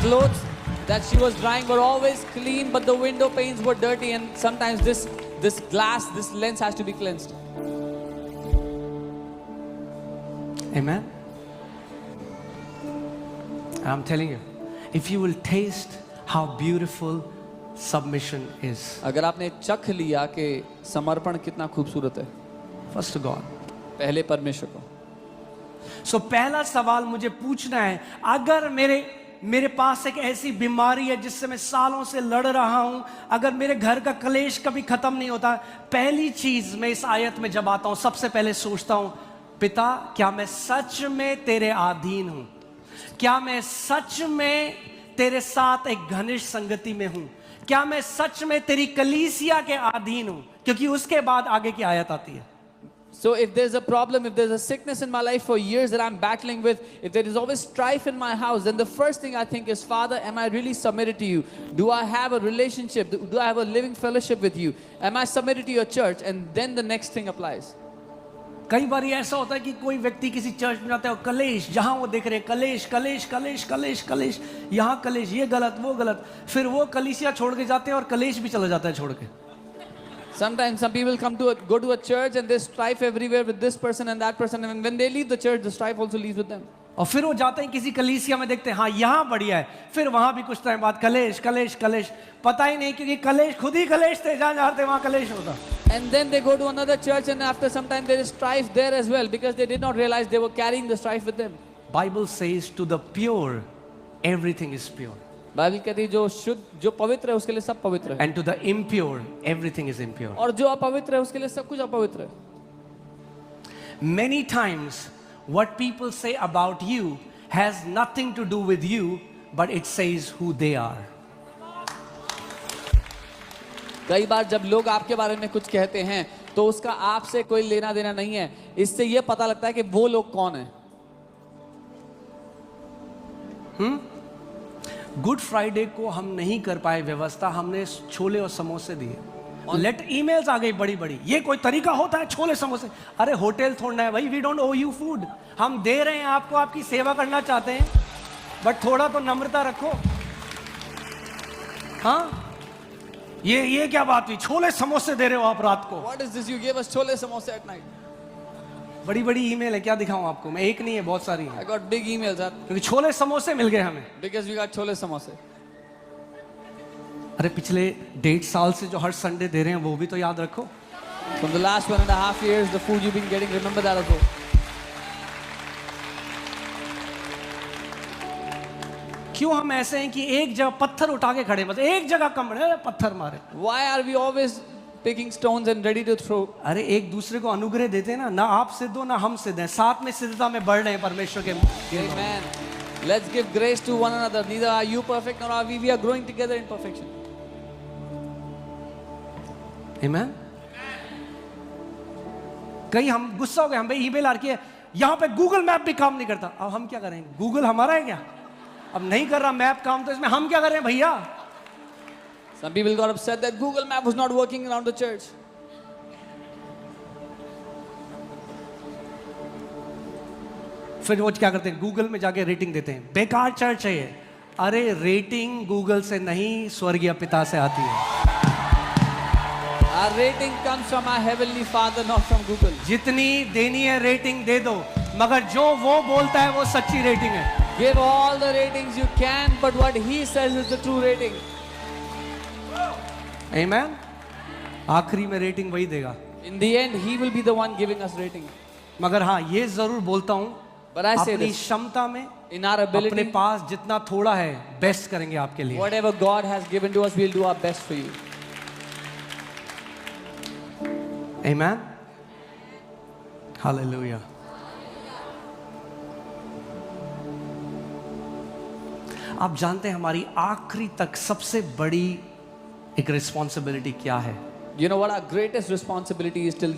clothes that she was drying were always clean, but the window panes were dirty, and sometimes this glass, this lens has to be cleansed. Amen. I'm telling you, if you will taste how beautiful submission is, अगर आपने चख लिया कि समर्पण कितना खूबसूरत है, first to God. पहले परमेश्वर को. So पहला सवाल मुझे पूछना है, अगर मेरे पास एक ऐसी बीमारी है जिससे मैं सालों से लड़ रहा हूं, अगर मेरे घर का कलेश कभी खत्म नहीं होता, पहली चीज मैं इस आयत में जब आता हूं सबसे पहले सोचता हूं, पिता क्या मैं सच में तेरे अधीन हूं? क्या मैं सच में तेरे साथ एक घनिष्ठ संगति में हूं? क्या मैं सच में तेरी कलीसिया के अधीन हूं? क्योंकि उसके बाद आगे की आयत आती है. So if there's a problem, if there's a sickness in my life for years that I'm battling with, if there is always strife in my house, then the first thing I think is, Father, am I really submitted to you? Do I have a relationship? Do I have a living fellowship with you? Am I submitted to your church? And then the next thing applies. कई बार ऐसा होता है कि कोई व्यक्ति किसी church में जाता है और कलेश, जहां वो देख रहे हैं कलेश कलेश कलेश कलेश कलेश, यहां कलेश, ये गलत वो गलत, फिर वो कलीसिया छोड़ के जाते हैं और कलेश भी चला जाता है छोड़ के. Sometimes some people go to a church and there's strife everywhere with this person and that person, and when they leave the church, the strife also leaves with them. और फिर वो जाते हैं किसी कलीसिया में, देखते हैं हाँ यहाँ बढ़िया है, फिर वहां भी कुछ टाइम बाद कलेश कलेश कलेश, पता ही नहीं क्योंकि कलेश खुद ही कलेश थे, जहां जाते वहां कलेश होता. And then they go to another church and after some time there is strife there as well because they did not realize they were carrying the strife with them. Bible says to the pure everything is pure. Bible कहती है जो शुद्ध, जो पवित्र है उसके लिए सब पवित्र है. And to the impure everything is impure. और जो अपवित्र है उसके लिए सब कुछ अपवित्र है. Many times what people say about you has nothing to do with you, but it says who they are. कई बार जब लोग आपके बारे में कुछ कहते हैं तो उसका आपसे कोई लेना देना नहीं है, इससे यह पता लगता है कि वो लोग कौन है. गुड फ्राइडे को हम नहीं कर पाए व्यवस्था, हमने छोले और समोसे दिए. लेट ईमेल्स आ गई बड़ी बड़ी, ये कोई तरीका होता है छोले समोसे? अरे होटल थोड़ा है भाई, we don't owe you food, हम दे रहे हैं आपको, आपकी सेवा करना चाहते हैं, बट थोड़ा तो नम्रता रखो. हाँ, ये क्या बात हुई, छोले समोसे दे रहे हो आप रात को? What is this? You gave us chole samosa at night. बड़ी बड़ी ईमेल है, क्या दिखाऊं आपको मैं? एक नहीं है, बहुत सारी है. I got big emails क्योंकि छोले समोसे मिल गए हमें. because we got chole samosa. अरे पिछले 1.5 साल से जो हर संडे दे रहे हैं वो भी तो याद रखो. From the last 1.5 years, the food you've been getting, remember that as well. क्यों हम ऐसे हैं कि एक जगह पत्थर उठा के खड़े, मतलब एक जगह कम रहे पत्थर मारे? Why are we always picking stones and ready to throw? अरे एक दूसरे को अनुग्रह देते हैं ना आप सिद्ध हो ना हम सिद्ध हैं, साथ में सिद्धता में बढ़ रहे हैं परमेश्वर के. Amen. Let's give grace to one another. Neither are you perfect nor are we. We are growing together in perfection. Amen. कहीं हम गुस्सा हो गए, हम भाई ईमेल आ रही है, यहाँ पे गूगल मैप भी काम नहीं करता. अब हम क्या करें? गूगल हमारा है क्या? अब नहीं कर रहा मैप काम, तो इसमें हम क्या करें भैया? Some people got upset that Google Map was not working around the church. फिर वो क्या करते हैं? गूगल में जाके रेटिंग देते हैं, बेकार चर्च है ये. अरे रेटिंग गूगल से नहीं, स्वर्गीय पिता से आती है. Our rating comes from our heavenly Father, not from Google. जितनी देनी है रेटिंग दे दो, मगर जो वो बोलता है वो सच्ची रेटिंग है. Give all the ratings you can, but what He says is the true rating. Amen. आखिरी में रेटिंग वही देगा. In the end, He will be the one giving us rating. मगर हाँ, ये जरूर बोलता हूँ, But I say अपनी this, क्षमता में, in our अपने ability, पास जितना थोड़ा है, बेस्ट करेंगे आपके लिए. whatever God has given to us, we'll do our best for you. Amen. Hallelujah. आप जानते हैं हमारी आखिरी तक सबसे बड़ी एक रिस्पॉन्सिबिलिटी क्या है? You know what our greatest responsibility is till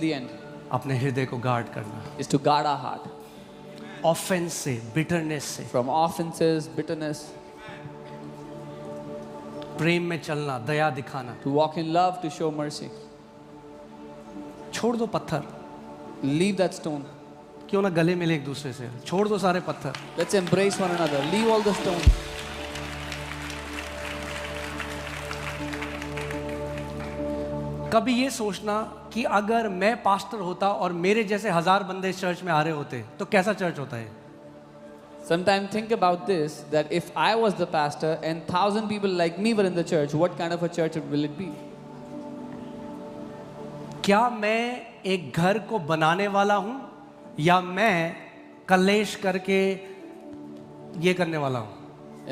the end? अपने हृदय को गार्ड करना. Is to guard our heart offence से, बिटरनेस से, from offenses, bitterness, प्रेम में चलना, दया दिखाना. to walk in love, to show mercy. छोड़ दो पत्थर. Leave that stone. क्यों ना गले मिले एक दूसरे से, छोड़ दो सारे पत्थर. Let's embrace one another. Leave all the stones. कभी ये सोचना कि अगर मैं पास्टर होता और मेरे जैसे 1000 बंदे इस चर्च में आ रहे होते तो कैसा चर्च होता है? Sometimes think about this, that if I was the pastor and 1,000 people like me were in the church, what kind of a church will it be? क्या मैं एक घर को बनाने वाला हूं या मैं कलेश करके ये करने वाला हूं?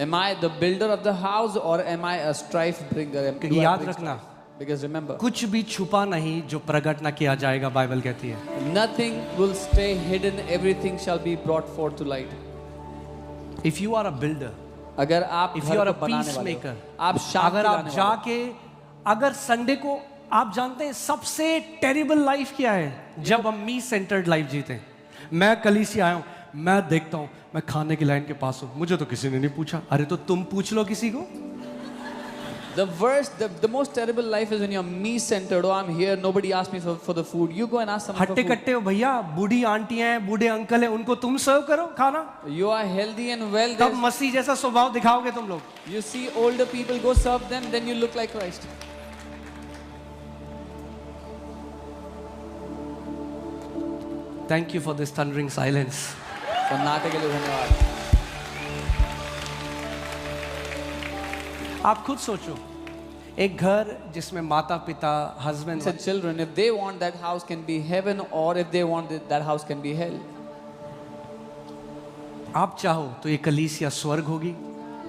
Am I the builder of the house or am I a strife bringer? Do I याद bring रखना, strife? Because remember, कुछ भी छुपा नहीं जो प्रकट ना किया जाएगा, बाइबल कहती है। nothing will stay hidden, everything shall be brought forth to light. If you are a builder, अगर आप if घर you are को a बनाने वाले हो, peacemaker, आप शांति अगर आप लाने वाले जाके, अगर संडे को आप जानते हैं सबसे टेरिबल लाइफ क्या है? जब हम मी सेंटर्ड लाइफ जीते हैं। मैं कलीसिया आया हूं, मैं देखता हूं, मैं खाने की लाइन के पास हूं, मुझे तो किसी ने नहीं पूछा। अरे तो तुम पूछ लो किसी को। the most terrible life is when you're me-centered. Oh, I'm here, nobody asked me for the food. You go and ask someone for हट्टे food. कट्टे हो भैया, बूढ़ी आंटियां हैं, बूढ़े अंकल हैं, उनको तुम सर्व करो खाना। You are healthy and well. तब मसीह जैसा स्वभाव दिखाओगे तुम लोग। You see older people, go serve them, then you look like Christ. Thank you for this thundering silence. सन्नाटे के लिए धन्यवाद। आप खुद सोचो, एक घर जिसमें माता पिता, husband, Said children, if they want that house can be heaven, or if they want that house can be hell. आप चाहो तो ये कलीसिया स्वर्ग होगी,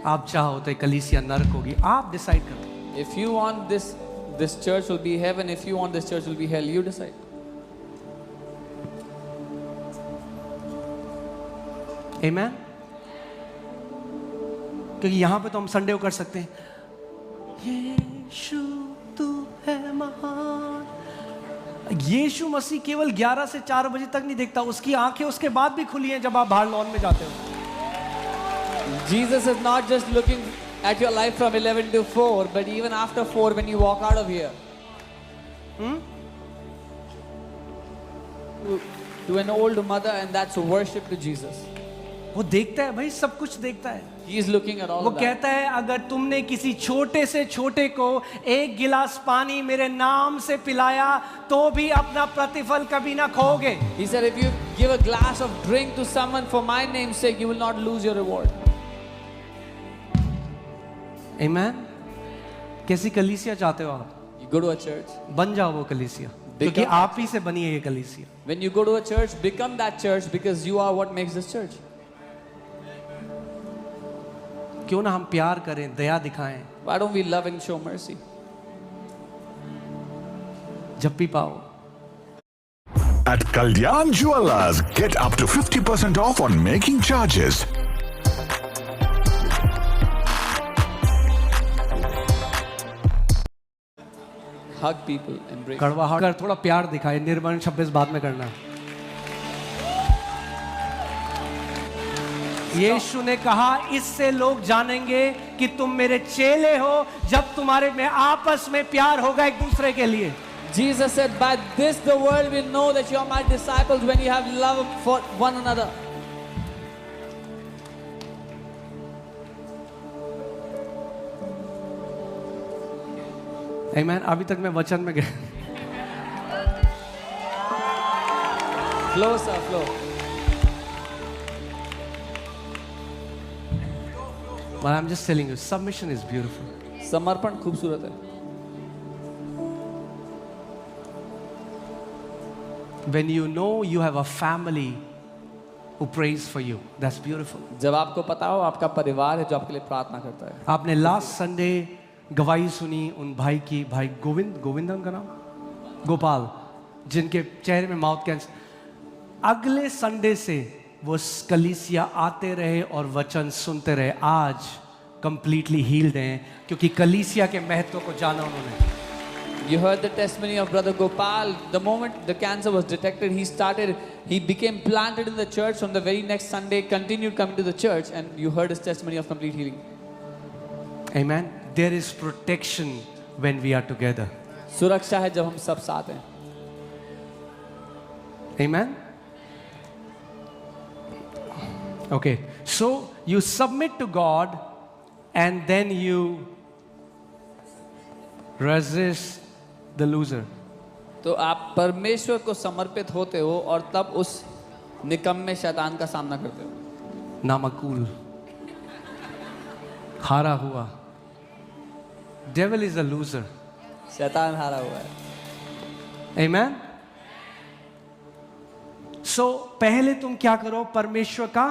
आप चाहो तो ये कलीसिया नरक होगी, आप डिसाइड करो। If you want this church will be heaven. If you want this church will be hell. You decide. Amen? क्योंकि यहां पे तो हम संडे को कर सकते हैं, यीशु तू है महान। यीशु मसीह केवल 11 से 4 बजे तक नहीं देखता, उसकी आंखें उसके बाद भी खुली हैं जब आप बाहर लॉन में जाते हो। Jesus is not just looking at your life from 11 to 4, but even after 4 when you walk out of here. To an old mother, and that's worship to Jesus. वो देखता है भाई, सब कुछ देखता है। He is looking at all वो of that. कहता है अगर तुमने किसी छोटे से छोटे को एक गिलास पानी मेरे नाम से पिलाया तो भी अपना प्रतिफल कभी ना खोगे। He said, if you give a glass of drink to someone for my name's sake, you will not lose your reward. Amen? कैसी कलीसिया चाहते हो आप? You go to a church. बन जाओ वो कलीसिया, क्योंकि आप ही से बनी है ये कलीसिया। When you go to a church, become that church because you are what makes this church. क्यों ना हम प्यार करें, दया दिखाएं, Why don't we love and show mercy? जब भी पाओ। At Kalyan Jewelers, get up to 50% off on making charges. Hug people, embrace. कड़वाहट कर, थोड़ा प्यार दिखाए। निर्मल 26 बाद में करना। यीशु ने कहा इससे लोग जानेंगे कि तुम मेरे चेले हो जब तुम्हारे में आपस में प्यार होगा एक दूसरे के लिए। Jesus said, by this the world will know that you are my disciples when you have love for one another. Amen? अभी तक मैं वचन में गया। Flow, sir, flow. But I'm just telling you, submission is beautiful. समर्पण खूबसूरत है। When you know you have a family who prays for you, that's beautiful. जब आपको पता हो आपका परिवार है जो आपके लिए प्रार्थना करता है। आपने लास्ट संडे गवाही सुनी उन भाई की, भाई गोविंदन का नाम, गोपाल, जिनके चेहरे में माउथ कैंसर। अगले संडे से वो कलीसिया आते रहे और वचन सुनते रहे। आज कंप्लीटली हील्ड हैं क्योंकि कलीसिया के महत्व को जाना उन्होंने। You heard the testimony of Brother Gopal. The moment the cancer was detected, he became planted in the church. From the very next Sunday, continued coming to the church, and you heard his testimony of complete healing. Amen. There is protection when we are together. सुरक्षा है जब हम सब साथ हैं। Amen. Okay, so you submit to God and then you resist the loser. तो आप परमेश्वर को समर्पित होते हो और तब उस निकम्मे शैतान का सामना करते हो। नामकूल, हारा हुआ. Devil is a loser. शैतान हारा हुआ है। Amen. So पहले तुम क्या करो, परमेश्वर का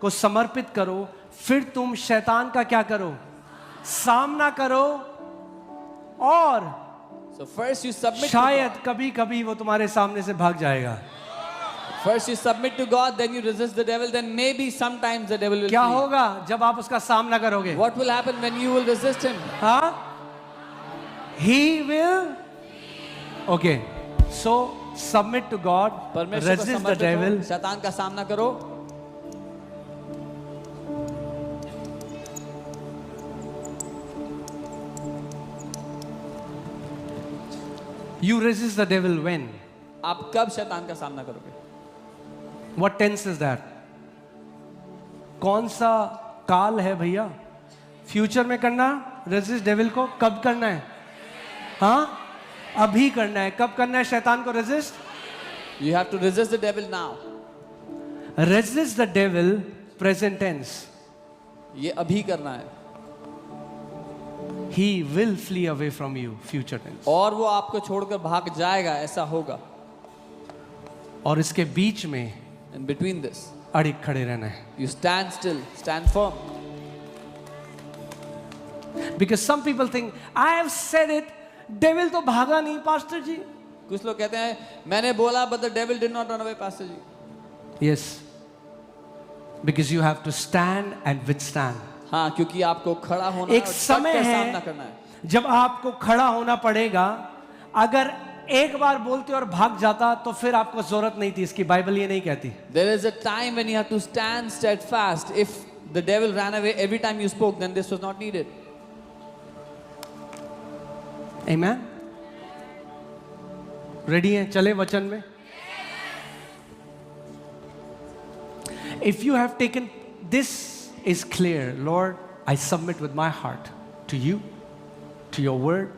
को समर्पित करो, फिर तुम शैतान का क्या करो, सामना करो, और So first you submit to शायद कभी कभी वो तुम्हारे सामने से भाग जाएगा. God. First you submit to God, then you resist the devil, then maybe sometimes the devil will क्या flee. होगा जब आप उसका सामना करोगे? What will happen when you will resist him? हाँ? He will. Okay. So submit to God, परमेश्वर को resist the समर्पित devil. हो, शैतान का सामना करो। You resist the devil when? आप कब शैतान का सामना करोगे? What tense is that? कौन सा काल है भैया? फ्यूचर में करना रेजिस्ट डेविल को? कब करना है? हाँ, अभी करना है. कब करना है शैतान को resist? You have to resist the devil now. Resist the devil, present tense. ये अभी करना है He will flee away from you, future tense. और वो आपको छोड़कर भाग जाएगा, ऐसा होगा। और इसके बीच में In between this, अड़िग खड़े रहना है. you stand still, stand firm. Because some people think, I have said it, devil तो भागा नहीं पास्टर जी. कुछ लोग कहते हैं मैंने बोला but the devil did not run away, pastor ji. Yes. Because you have to stand and withstand. हाँ, क्योंकि आपको खड़ा होना है एक और समय डट कर है सामना करना है। जब आपको खड़ा होना पड़ेगा. अगर एक बार बोलते और भाग जाता तो फिर आपको जरूरत नहीं थी इसकी. बाइबल ये नहीं कहती. There is a time when you have to stand steadfast. If the devil ran away every time you spoke, then this was not needed. Amen. Ready हैं? चले वचन में. If you have taken this is clear, Lord, I submit with my heart to you, to your word,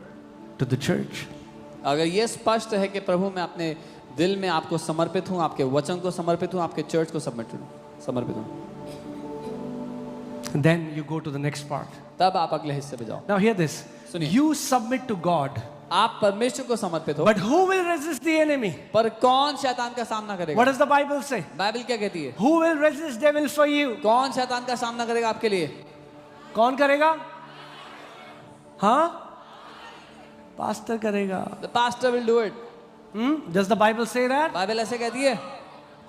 to the church. अगर ये स्पष्ट है कि प्रभु मैं अपने दिल में आपको समर्पित हूँ, आपके वचन को समर्पित हूँ, आपके चर्च को समर्पित हूँ, Then you go to the next part. तब आप अगले हिस्से पे जाओ। Now hear this. सुनिए। You submit to God. आप परमेश्वर को समर्पित हो, But who will resist the enemy? पर कौन शैतान का सामना करेगा? What does the Bible say? Bible क्या कहती है? Who will resist devil for you? कौन शैतान का सामना करेगा आपके लिए? कौन करेगा? हाँ? पास्टर करेगा. The pastor will do it. Does the Bible say that? Bible ऐसे कहती है।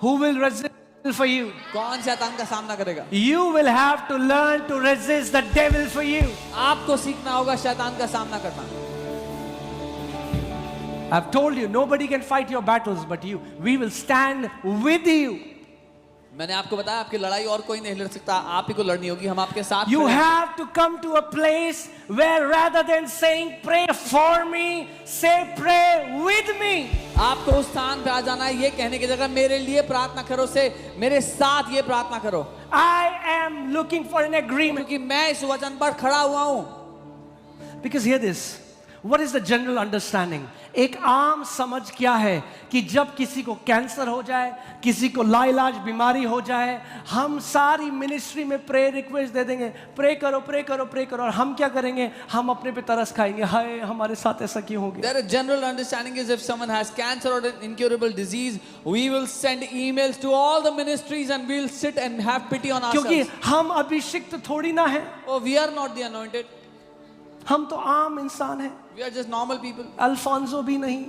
Who will resist for you? कौन शैतान का सामना करेगा? You will have to learn to resist the devil for you. आपको सीखना होगा शैतान का सामना करना। I've told you, nobody can fight your battles but you. We will stand with you. मैंने आपको बताया आपकी लड़ाई और कोई नहीं लड़ सकता, आप ही को लड़नी होगी, हम आपके साथ You खड़े हैं। have to come to a place where rather than saying pray for me, say pray with me. आपको उस स्थान पे आ जाना है, ये कहने की जगह मेरे लिए प्रार्थना करो से मेरे साथ ये प्रार्थना करो, I am looking for an agreement. क्योंकि मैं इस वचन पर खड़ा हुआ हूँ। Because hear this. What is the general understanding? एक आम समझ क्या है कि जब किसी को कैंसर हो जाए, किसी को लाइलाज बीमारी हो जाए, हम सारी मिनिस्ट्री में प्रेयर रिक्वेस्ट दे देंगे, प्रे करो प्रे करो प्रे करो, और हम क्या करेंगे? हम अपने पे तरस खाएंगे, हाय हमारे साथ ऐसा क्यों हो गया? There a general understanding is if someone has cancer or an incurable disease, we will send emails to all the ministries and we'll sit and have pity on क्योंकि ourselves. हम अभिषिक्त थोड़ी ना है, Oh, we are not the anointed. हम तो आम इंसान हैं. We are just normal people. Alphonso भी नहीं.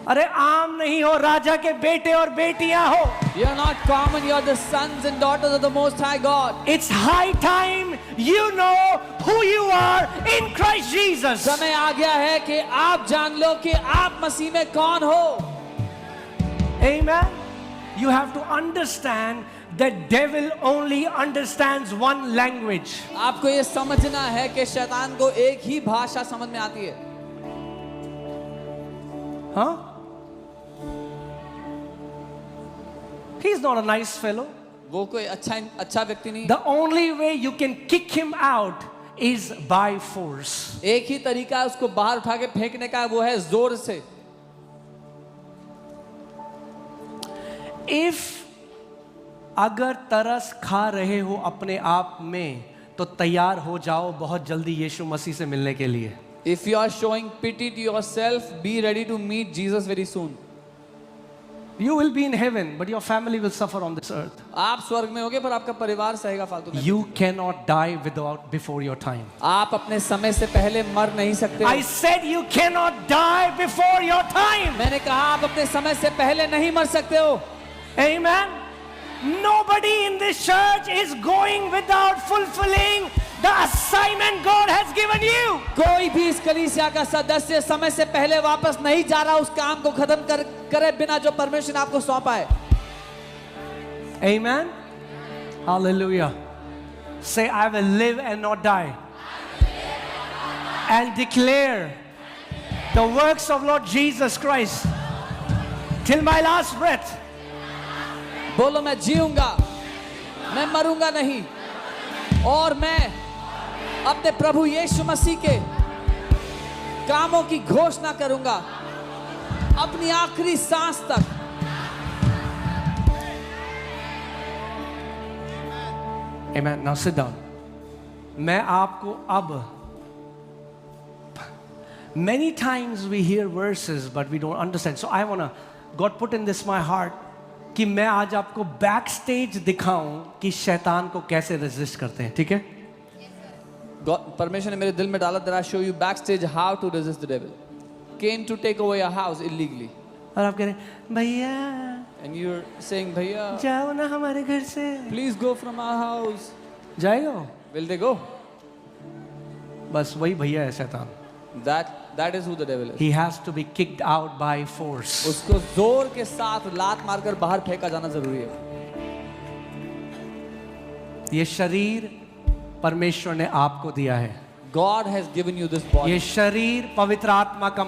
अरे आम नहीं हो, राजा के बेटे और बेटियां हो. You are not common, you are the sons and daughters of the Most High God. It's high time you know who you are in Christ Jesus. समय आ गया है कि आप जान लो कि आप मसीह में कौन हो। Amen. You have to understand that devil only understands one language. आपको ये समझना है कि शैतान को एक ही भाषा समझ में आती है। Huh? He's not a nice fellow. वो कोई अच्छा व्यक्ति नहीं। The only way you can kick him out is by force. एक ही तरीका है उसको बाहर उठा के फेंकने का, वो है जोर से. If अगर तरस खा रहे हो अपने आप में, तो तैयार हो जाओ बहुत जल्दी यीशु मसीह से मिलने के लिए. If you are showing pity to yourself, be ready to meet Jesus very soon. You will be in heaven, but your family will suffer on this earth. आप स्वर्ग में होगे पर आपका परिवार सहेगा फालतू में. You cannot die before your time. आप अपने समय से पहले मर नहीं सकते. I said you cannot die before your time. मैंने कहा आप अपने समय से पहले नहीं मर सकते हो. Amen. Nobody in this church is going without fulfilling the assignment God has given you. कोई भी इस कलीसिया का सदस्य समय से पहले वापस नहीं जा रहा उस काम को खत्म करे बिना जो परमेश्वर ने आपको सौंपा है. Amen. Hallelujah. Say, I will live and not die, and declare the works of Lord Jesus Christ till my last breath. बोलो मैं जीऊंगा, मैं मरूंगा नहीं, और मैं अपने प्रभु यीशु मसीह के कामों की घोषणा करूंगा अपनी आखिरी सांस तक. Amen. Now sit down. मैं आपको अब, many times we hear verses but we don't understand. So I wanna, God put in this my heart, कि मैं आज आपको बैक स्टेज दिखाऊं कि शैतान को कैसे रेजिस्ट करते हैं. ठीक है? परमेश्वर ने मेरे दिल में डाला that I show you backstage how to resist the devil. Came to take away your house illegally. और आप कह रहे हैं भैया, And you're saying भैया जाओ ना हमारे घर से. please go from our house. जाएगा? Will they go? बस वही भैया है शैतान. That is who the devil is. He has to be kicked out by force. उसको जोर के साथ लात मारकर बाहर फेंका जाना जरूरी है. ये शरीर परमेश्वर ने आपको दिया है. God has given you this body. ये शरीर पवित्र आत्मा का